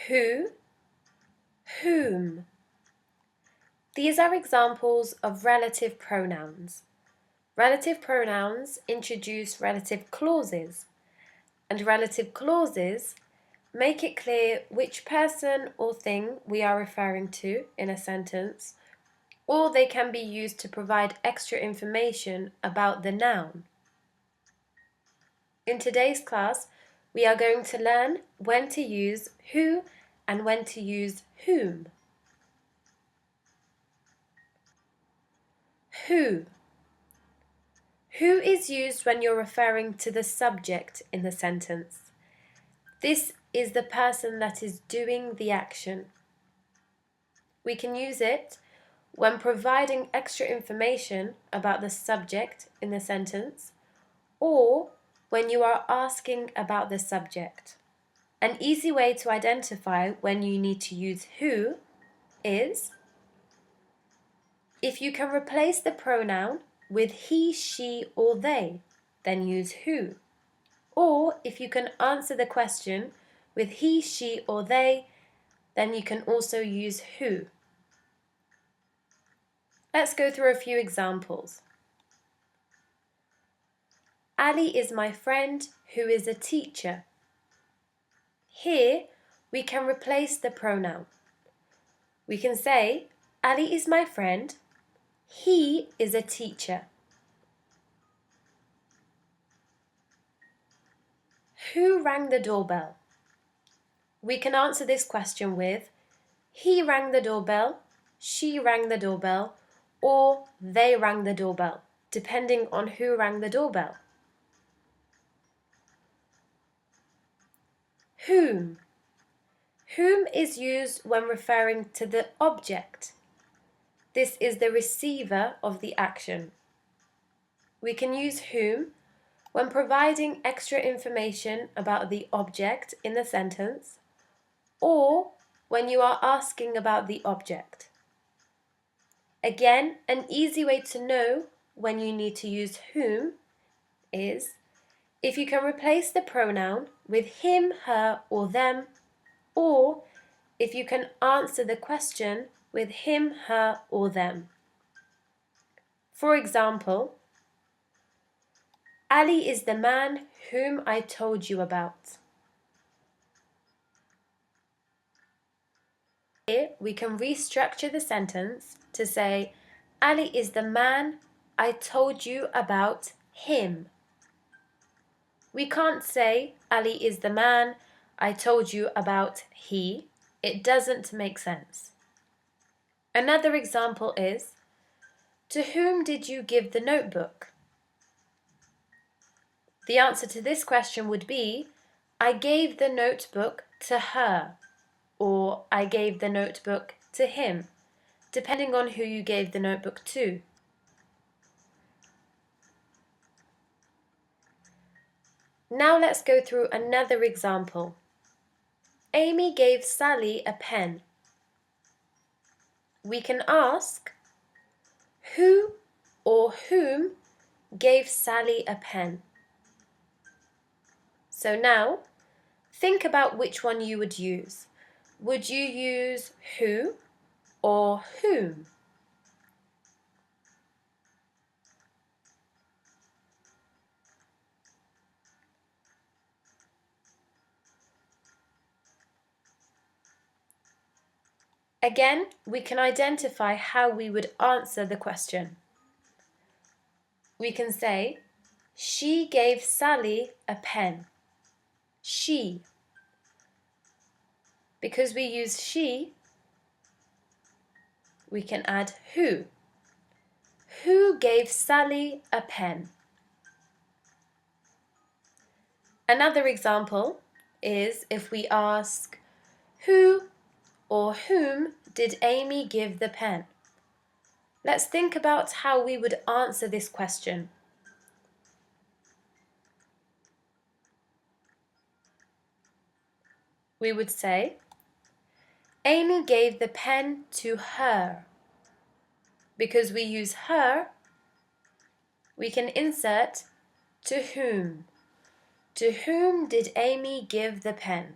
who, whom. These are examples of relative pronouns. Relative pronouns introduce relative clauses, and relative clauses make it clear which person or thing we are referring to in a sentence, or they can be used to provide extra information about the noun. In today's class, we are going to learn when to use who and when to use whom. Who. Who is used when you're referring to the subject in the sentence. This is the person that is doing the action. We can use it when providing extra information about the subject in the sentence, or when you are asking about the subject. An easy way to identify when you need to use who is if you can replace the pronoun with he, she, or they, then use who. Or if you can answer the question with he, she, or they, then you can also use who. Let's go through a few examples. Ali is my friend who is a teacher. Here, we can replace the pronoun. We can say, Ali is my friend, he is a teacher. Who rang the doorbell? We can answer this question with, he rang the doorbell, she rang the doorbell, or they rang the doorbell, depending on who rang the doorbell. Whom. Whom is used when referring to the object. This is the receiver of the action. We can use whom when providing extra information about the object in the sentence, or when you are asking about the object. Again, an easy way to know when you need to use whom is if you can replace the pronoun with him, her, or them, or if you can answer the question with him, her, or them. For example, Ali is the man whom I told you about. Here we can restructure the sentence to say, Ali is the man I told you about him. We can't say, Ali is the man I told you about he. It doesn't make sense. Another example is, to whom did you give the notebook? The answer to this question would be, I gave the notebook to her, or I gave the notebook to him, depending on who you gave the notebook to. Now let's go through another example. Amy gave Sally a pen. We can ask, who or whom gave Sally a pen? So now, think about which one you would use. Would you use who or whom? Again, we can identify how we would answer the question. We can say, she gave Sally a pen. She. Because we use she, we can add who. Who gave Sally a pen? Another example is if we ask, who or whom did Amy give the pen? Let's think about how we would answer this question. We would say, Amy gave the pen to her. Because we use her, we can insert to whom. To whom did Amy give the pen?